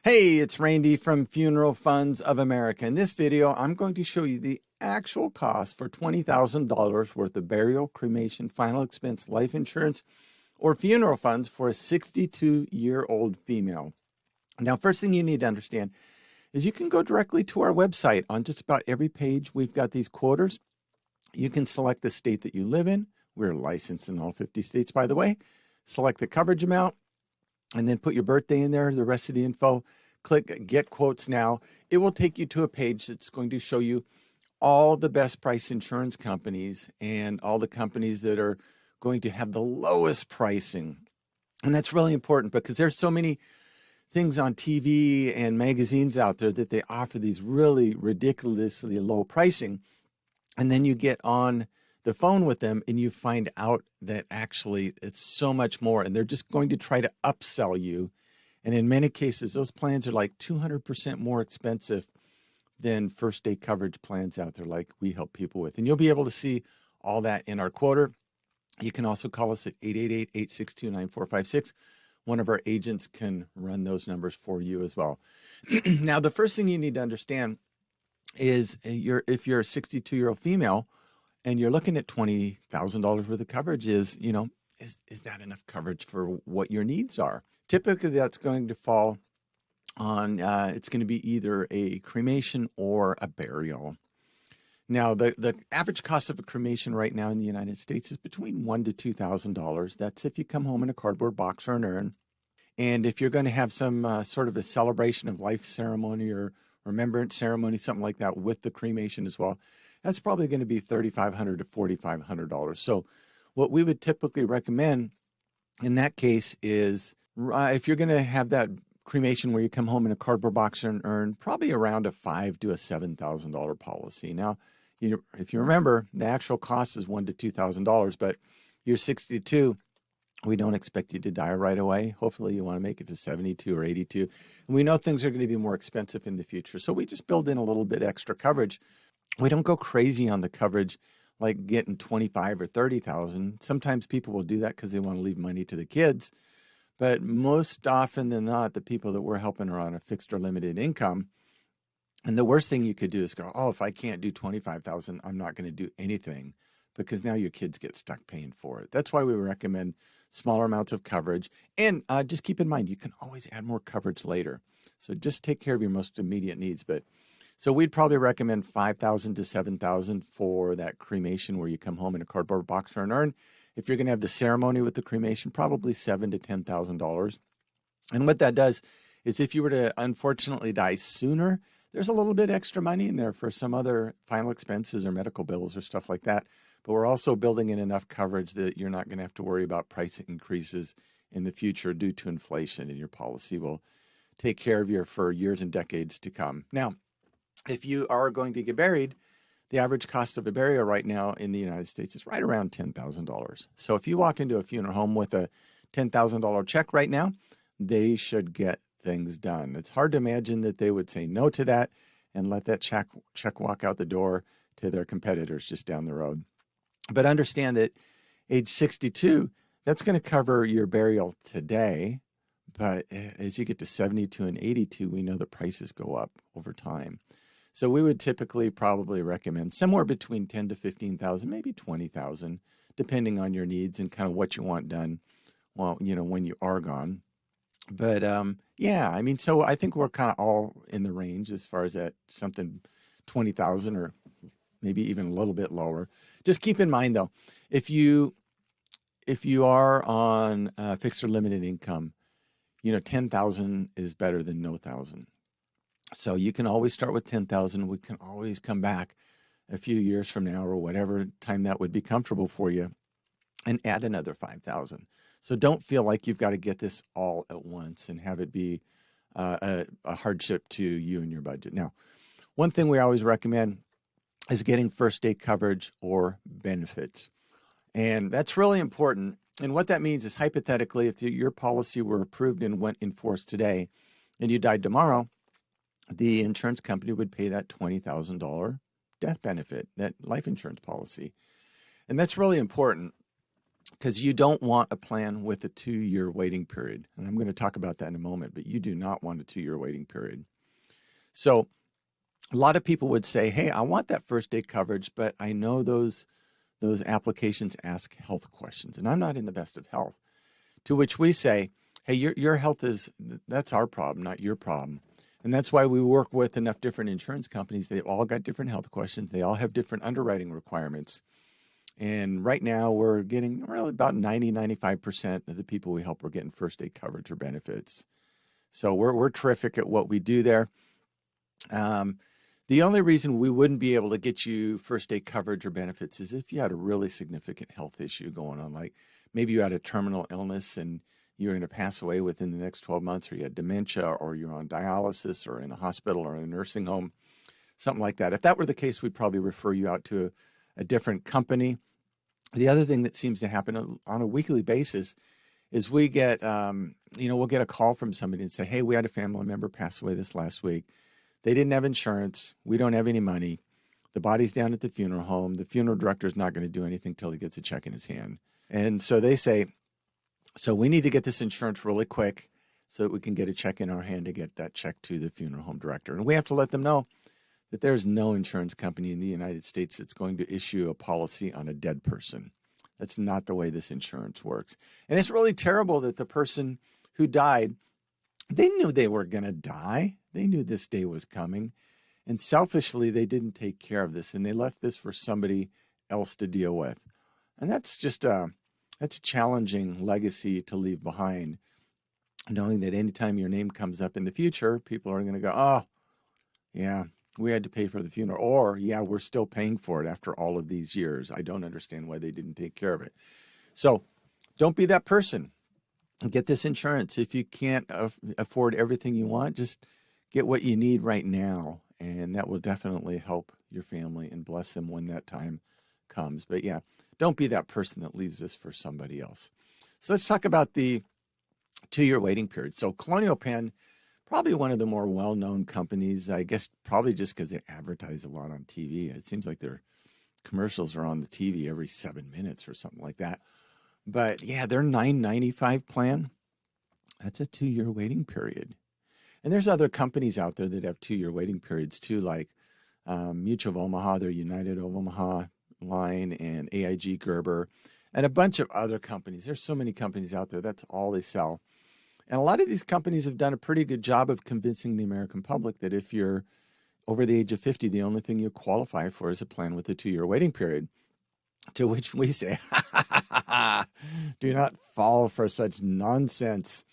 Hey, it's Randy from Funeral Funds of America. In this video, I'm going to show you the actual cost for $20,000 worth of burial, cremation, final expense, life insurance, or funeral funds for a 62-year-old female. Now, first thing you need to understand is you can go directly to our website. On just about every page, we've got these quoters. You can select the state that you live in. We're licensed in all 50 states, by the way. Select the coverage amount, and then put your birthday in there, the rest of the info. Click Get Quotes Now. It will take you to a page that's going to show you all the best price insurance companies and all the companies that are going to have the lowest pricing. And that's really important because there's so many things on TV and magazines out there that they offer these really ridiculously low pricing. And then you get on the phone with them and you find out that actually it's so much more, and they're just going to try to upsell you. And in many cases, those plans are like 200% more expensive than first day coverage plans out there like we help people with. And you'll be able to see all that in our quoter. You can also call us at 888-862-9456. One of our agents can run those numbers for you as well. Now, the first thing you need to understand is if you're a 62-year-old female, and you're looking at $20,000 worth of coverage, is that enough coverage for what your needs are? Typically, that's going to fall on, it's going to be either a cremation or a burial. Now, the average cost of a cremation right now in the United States is between $1,000 to $2,000. That's if you come home in a cardboard box or an urn. And if you're going to have some sort of a celebration of life ceremony or remembrance ceremony, something like that with the cremation as well, that's probably going to be $3,500 to $4,500. So what we would typically recommend in that case is if you're going to have that cremation where you come home in a cardboard box or an urn, probably around a $5,000 to a $7,000 policy. Now, if you remember, the actual cost is $1,000 to $2,000, but you're 62. We don't expect you to die right away. Hopefully you want to make it to 72 or 82. And we know things are going to be more expensive in the future. So we just build in a little bit extra coverage. We don't go crazy on the coverage like getting 25 or 30,000. Sometimes people will do that because they want to leave money to the kids. But most often than not, the people that we're helping are on a fixed or limited income. And the worst thing you could do is go, oh, if I can't do 25,000, I'm not going to do anything, because now your kids get stuck paying for it. That's why we recommend smaller amounts of coverage. And just keep in mind, you can always add more coverage later. So just take care of your most immediate needs. So we'd probably recommend $5,000 to $7,000 for that cremation where you come home in a cardboard box or an urn. If you're going to have the ceremony with the cremation, probably $7,000 to $10,000. And what that does is if you were to unfortunately die sooner, there's a little bit extra money in there for some other final expenses or medical bills or stuff like that. But we're also building in enough coverage that you're not going to have to worry about price increases in the future due to inflation, and your policy will take care of you for years and decades to come. Now, if you are going to get buried, the average cost of a burial right now in the United States is right around $10,000. So if you walk into a funeral home with a $10,000 check right now, they should get things done. It's hard to imagine that they would say no to that and let that check walk out the door to their competitors just down the road. But understand that age 62, that's going to cover your burial today. But as you get to 72 and 82, we know the prices go up over time. So we would typically probably recommend somewhere between 10 to 15,000, maybe 20,000, depending on your needs and kind of what you want done, well, when you are gone. But yeah, I mean, so I think we're kind of all in the range as far as that, something 20,000 or maybe even a little bit lower. Just keep in mind though, if you are on fixed or limited income, 10,000 is better than no thousand. So you can always start with 10,000. We can always come back a few years from now or whatever time that would be comfortable for you and add another 5,000. So don't feel like you've got to get this all at once and have it be a hardship to you and your budget. Now, one thing we always recommend is getting first day coverage or benefits. And that's really important. And what that means is, hypothetically, if your policy were approved and went in force today and you died tomorrow, the insurance company would pay that $20,000 death benefit, that life insurance policy. And that's really important. because you don't want a plan with a 2-year waiting period. And I'm going to talk about that in a moment, but you do not want a 2-year waiting period. So a lot of people would say, hey, I want that first day coverage, but I know those applications ask health questions, and I'm not in the best of health. To which we say, hey, your health that's our problem, not your problem. And that's why we work with enough different insurance companies. They've all got different health questions. They all have different underwriting requirements. And right now we're getting really about 95% of the people we help are getting first day coverage or benefits. So we're terrific at what we do there. The only reason we wouldn't be able to get you first day coverage or benefits is if you had a really significant health issue going on, like maybe you had a terminal illness and you're going to pass away within the next 12 months, or you had dementia, or you're on dialysis, or in a hospital, or in a nursing home, something like that. If that were the case, we'd probably refer you out to a different company. The other thing that seems to happen on a weekly basis is we get, we'll get a call from somebody and say, hey, we had a family member pass away this last week. They didn't have insurance. We don't have any money. The body's down at the funeral home. The funeral director's not going to do anything till he gets a check in his hand. And so they say, so we need to get this insurance really quick so that we can get a check in our hand to get that check to the funeral home director. And we have to let them know that there's no insurance company in the United States that's going to issue a policy on a dead person. That's not the way this insurance works. And it's really terrible that the person who died, they knew they were going to die. They knew this day was coming. And selfishly, they didn't take care of this, and they left this for somebody else to deal with. And that's just that's a challenging legacy to leave behind, knowing that anytime your name comes up in the future, people are going to go, oh, yeah, we had to pay for the funeral. Or, yeah, we're still paying for it after all of these years. I don't understand why they didn't take care of it. So don't be that person. Get this insurance. If you can't afford everything you want, just get what you need right now. And that will definitely help your family and bless them when that time comes. But yeah, don't be that person that leaves this for somebody else. So let's talk about the 2-year waiting period. So Colonial Penn, probably one of the more well-known companies, I guess probably just because they advertise a lot on TV. It seems like their commercials are on the TV every 7 minutes or something like that. But yeah, their $9.95 plan, that's a 2-year waiting period. And there's other companies out there that have 2-year waiting periods too, like Mutual of Omaha, their United of Omaha line, and AIG Gerber, and a bunch of other companies. There's so many companies out there. That's all they sell. And a lot of these companies have done a pretty good job of convincing the American public that if you're over the age of 50, the only thing you qualify for is a plan with a 2-year waiting period. To which we say, do not fall for such nonsense,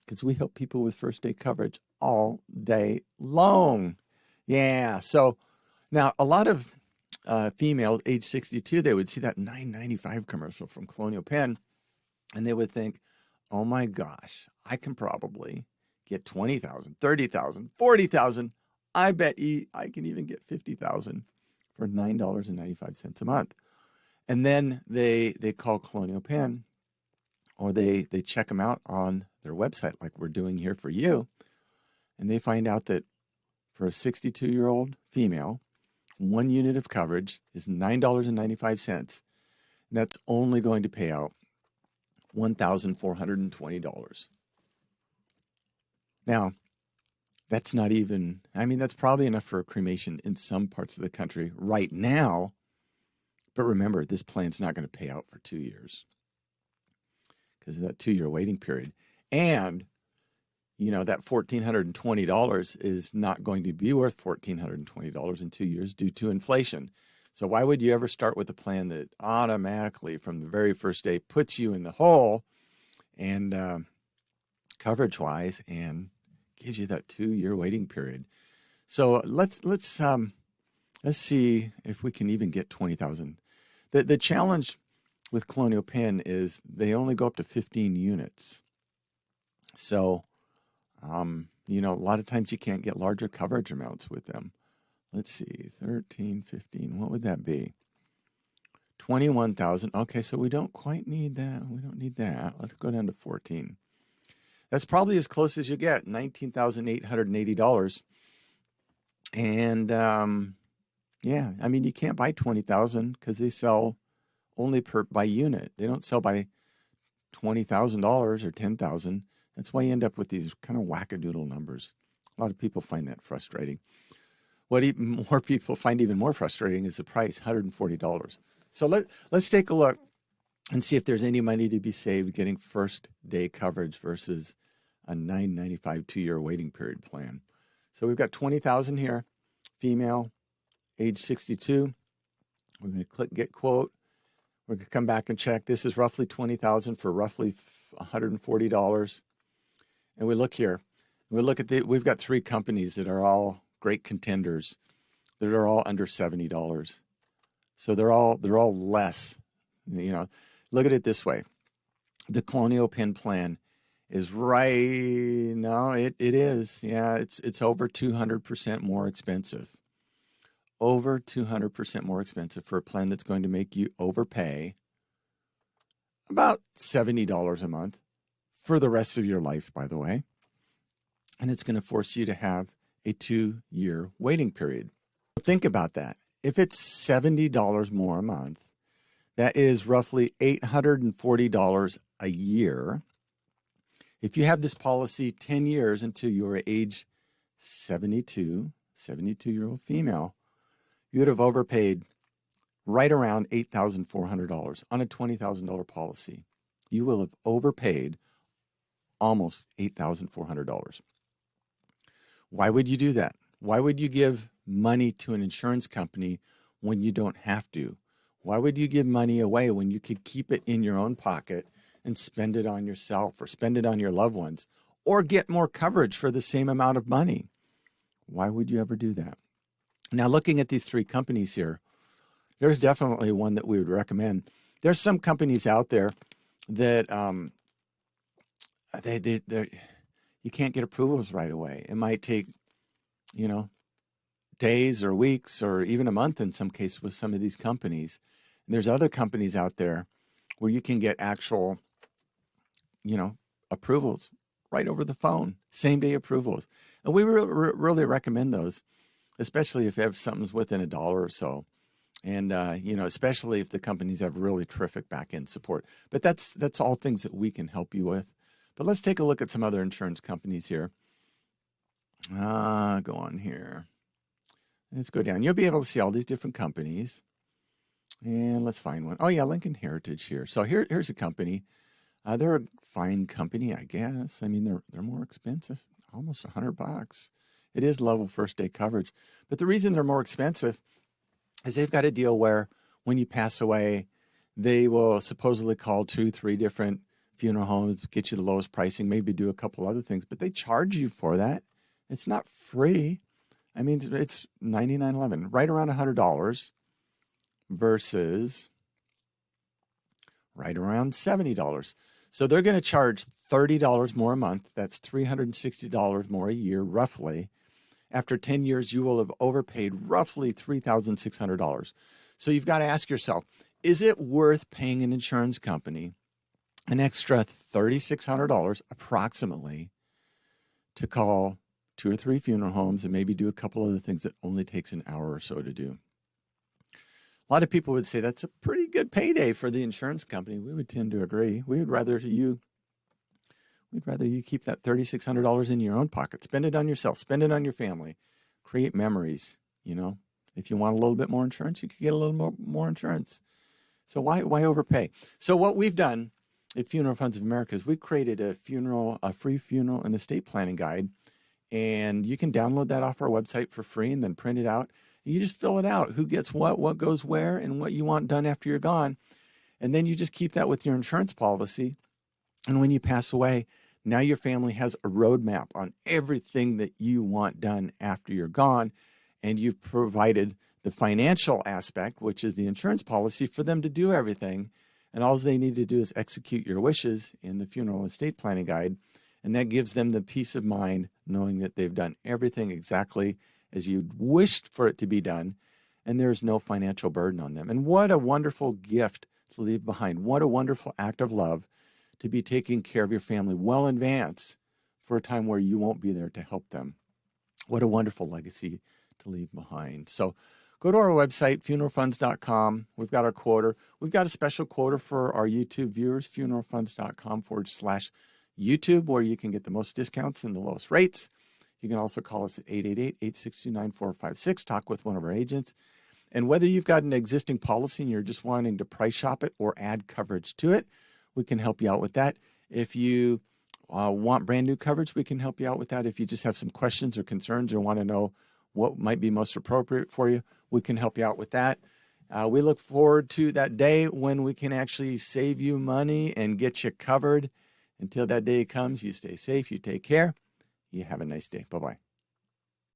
because we help people with first day coverage all day long. Yeah. So now a lot of females age 62, they would see that $9.95 commercial from Colonial Penn, and they would think, oh my gosh, I can probably get $20,000, $30,000, $40,000. I bet I can even get $50,000 for $9.95 a month. And then they call Colonial Penn, or they check them out on their website like we're doing here for you, and they find out that for a 62-year-old female, 1 unit of coverage is $9.95, and that's only going to pay out $1,420. Now, that's not even, that's probably enough for a cremation in some parts of the country right now. But remember, this plan's not going to pay out for 2 years because of that 2-year waiting period. And, that $1,420 is not going to be worth $1,420 in 2 years due to inflation. So why would you ever start with a plan that automatically from the very first day puts you in the hole and coverage-wise and gives you that 2-year waiting period? So let's see if we can even get $20,000. The challenge with Colonial Penn is they only go up to 15 units. So, a lot of times you can't get larger coverage amounts with them. Let's see, 13, 15, what would that be? 21,000. Okay, so we don't quite need that. We don't need that. Let's go down to 14. That's probably as close as you get, $19,880. And, you can't buy 20,000 because they sell only by unit. They don't sell by $20,000 or $10,000. That's why you end up with these kind of wackadoodle numbers. A lot of people find that frustrating. What even more people find even more frustrating is the price, $140. So let's take a look and see if there's any money to be saved getting first day coverage versus a $9.95 2-year waiting period plan. So we've got $20,000 here, female, age 62. We're going to click get quote. We're going to come back and check. This is roughly $20,000 for roughly $140. And we look here. We look at we've got 3 companies that are all great contenders that are all under $70. So they're all less, you know. Look at it this way. The Colonial Penn plan is it is. Yeah, it's over 200% more expensive. Over 200% more expensive for a plan that's going to make you overpay about $70 a month for the rest of your life, by the way. And it's going to force you to have a 2-year waiting period. Think about that. If it's $70 more a month, that is roughly $840 a year. If you have this policy 10 years until you're age 72, 72-year-old female, you would have overpaid right around $8,400 on a $20,000 policy. You will have overpaid almost $8,400. Why would you do that? Why would you give money to an insurance company when you don't have to? Why would you give money away when you could keep it in your own pocket and spend it on yourself or spend it on your loved ones or get more coverage for the same amount of money? Why would you ever do that? Now, looking at these 3 companies here, there's definitely one that we would recommend. There's some companies out there that you can't get approvals right away. It might take, days or weeks or even a month in some cases with some of these companies. And there's other companies out there where you can get actual, approvals right over the phone, same-day approvals. And we really recommend those, especially if something's within $1 or so. And, especially if the companies have really terrific back-end support. But that's all things that we can help you with. But let's take a look at some other insurance companies here. Go on here. Let's go down. You'll be able to see all these different companies. And let's find one. Oh, yeah, Lincoln Heritage here. So here's a company. They're a fine company, I guess. I mean, they're more expensive, almost $100. It is level first day coverage. But the reason they're more expensive is they've got a deal where when you pass away, they will supposedly call 2-3 different funeral homes, get you the lowest pricing, maybe do a couple other things, but they charge you for that. It's not free. I mean, it's $99.11, right around $100 versus right around $70. So they're going to charge $30 more a month. That's $360 more a year, roughly. After 10 years, you will have overpaid roughly $3,600. So you've got to ask yourself, is it worth paying an insurance company an extra $3,600 approximately to call 2 or 3 funeral homes and maybe do a couple other things that only takes an hour or so to do? A lot of people would say that's a pretty good payday for the insurance company. We would tend to agree. We'd rather you keep that $3,600 in your own pocket. Spend it on yourself. Spend it on your family. Create memories. If you want a little bit more insurance, you could get a little more insurance. So why overpay? So what we've done at Funeral Funds of America is we created a free funeral and estate planning guide, and you can download that off our website for free and then print it out. And you just fill it out, who gets what goes where, and what you want done after you're gone. And then you just keep that with your insurance policy. And when you pass away, now your family has a roadmap on everything that you want done after you're gone. And you've provided the financial aspect, which is the insurance policy, for them to do everything. And all they need to do is execute your wishes in the funeral estate planning guide. And that gives them the peace of mind knowing that they've done everything exactly as you wished for it to be done. And there's no financial burden on them. And what a wonderful gift to leave behind. What a wonderful act of love to be taking care of your family well in advance for a time where you won't be there to help them. What a wonderful legacy to leave behind. So go to our website, funeralfunds.com. We've got our quoter. We've got a special quoter for our YouTube viewers, funeralfunds.com/YouTube, where you can get the most discounts and the lowest rates. You can also call us at 888-862-9456, talk with one of our agents. And whether you've got an existing policy and you're just wanting to price shop it or add coverage to it, we can help you out with that. If you want brand new coverage, we can help you out with that. If you just have some questions or concerns or want to know what might be most appropriate for you, we can help you out with that. We look forward to that day when we can actually save you money and get you covered. Until that day comes, you stay safe, you take care, you have a nice day. Bye-bye.